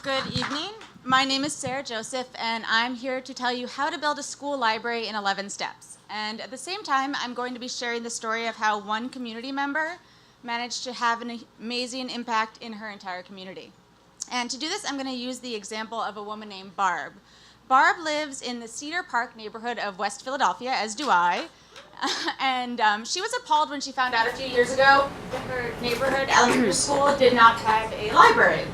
Good evening. My name is Sarah Joseph, and I'm here to tell you how to build a school library in 11 steps. And at the same time, I'm going to be sharing the story of how one community member managed to have an amazing impact in her entire community. And to do this, I'm going to use the example of a woman named Barb. Barb lives in the Cedar Park neighborhood of West Philadelphia, as do I. And she was appalled when she found out a few years ago that her neighborhood elementary school did not have a library.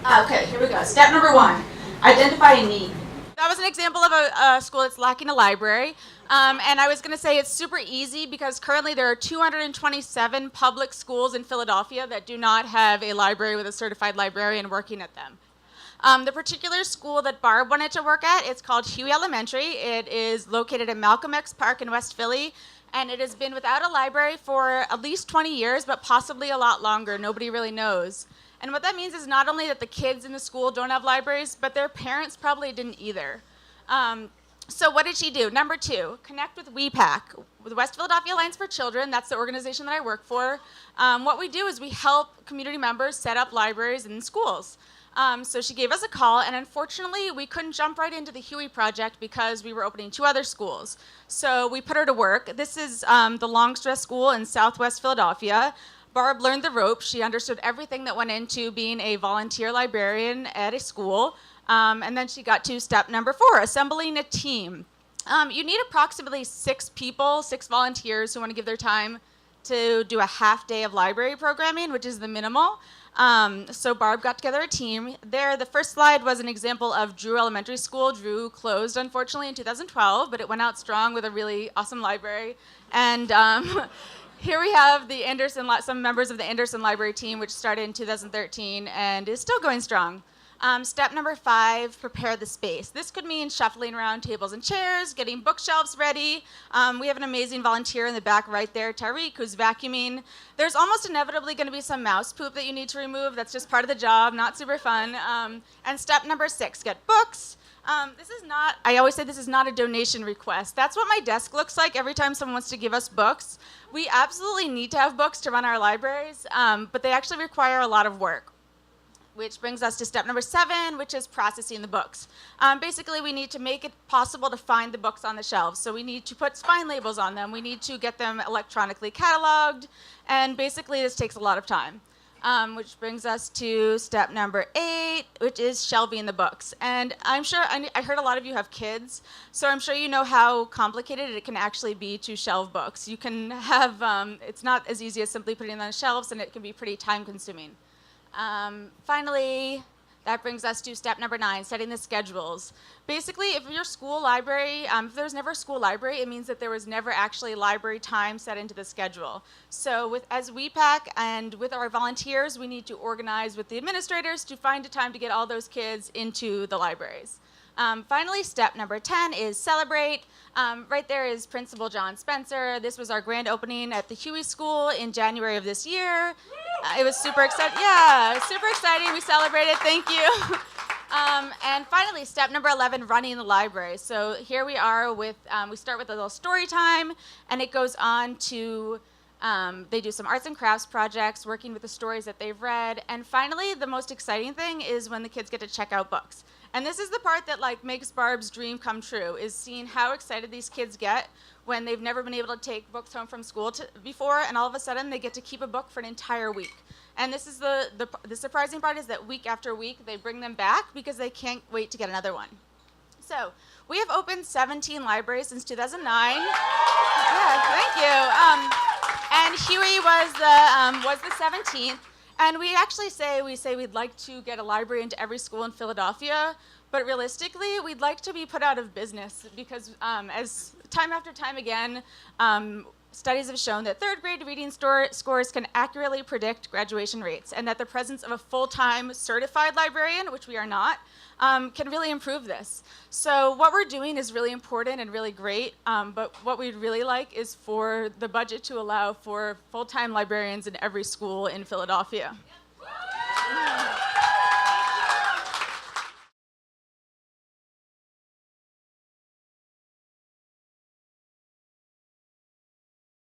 Okay, here we go. Step number 1, identify a need. That was an example of a school that's lacking a library. And I was going to say it's super easy because currently there are 227 public schools in Philadelphia that do not have a library with a certified librarian working at them. The particular school that Barb wanted to work at, it's called Huey Elementary. It is located at Malcolm X Park in West Philly, and it has been without a library for at least 20 years, but possibly a lot longer. Nobody really knows. And what that means is not only that the kids in the school don't have libraries, but their parents probably didn't either. So what did she do? Number 2, connect with WePAC, with West Philadelphia Alliance for Children. That's the organization that I work for. What we do is we help community members set up libraries in schools. So she gave us a call, and unfortunately, we couldn't jump right into the Huey project because we were opening 2 other schools. So we put her to work. This is the Longstress School in Southwest Philadelphia. Barb learned the ropes. She understood everything that went into being a volunteer librarian at a school. And then she got to step number 4, assembling a team. You need approximately 6 people, 6 volunteers who want to give their time to do a half day of library programming, which is the minimal. So Barb got together a team. There, the first slide was an example of Drew Elementary School. Drew closed, unfortunately, in 2012, but it went out strong with a really awesome library. And here we have some members of the Anderson Library team, which started in 2013 and is still going strong. Step number 5, prepare the space. This could mean shuffling around tables and chairs, getting bookshelves ready. We have an amazing volunteer in the back right there, Tariq, who's vacuuming. There's almost inevitably going to be some mouse poop that you need to remove. That's just part of the job, not super fun. And step number 6, get books. I always say this is not a donation request. That's what my desk looks like every time someone wants to give us books. We absolutely need to have books to run our libraries, but they actually require a lot of work. Which brings us to step number 7, which is processing the books. Basically, we need to make it possible to find the books on the shelves. So we need to put spine labels on them. We need to get them electronically cataloged. And basically, this takes a lot of time. Which brings us to step number 8, which is shelving the books. And I'm sure, I heard a lot of you have kids, so I'm sure you know how complicated it can actually be to shelve books. You can have, it's not as easy as simply putting them on shelves, and it can be pretty time-consuming. Finally, that brings us to step number 9, setting the schedules. Basically, if your school library, if there's never a school library, it means that there was never actually library time set into the schedule. So as WePAC and with our volunteers, we need to organize with the administrators to find a time to get all those kids into the libraries. Finally, step number 10 is celebrate. Right there is Principal John Spencer. This was our grand opening at the Huey School in January of this year. It was super exciting. Yeah, super exciting. We celebrated. Thank you. And finally, step number 11, running the library. So here we are with, we start with a little story time, and it goes on to, they do some arts and crafts projects, working with the stories that they've read. And finally, the most exciting thing is when the kids get to check out books. And this is the part that makes Barb's dream come true, is seeing how excited these kids get when they've never been able to take books home from school before, and all of a sudden they get to keep a book for an entire week. And this is the surprising part, is that week after week they bring them back because they can't wait to get another one. So we have opened 17 libraries since 2009. Yeah, thank you. And Huey was the 17th. And we actually say we'd like to get a library into every school in Philadelphia, but realistically, we'd like to be put out of business because as time after time again, studies have shown that 3rd grade reading scores can accurately predict graduation rates, and that the presence of a full-time certified librarian, which we are not, can really improve this. So what we're doing is really important and really great, but what we'd really like is for the budget to allow for full-time librarians in every school in Philadelphia.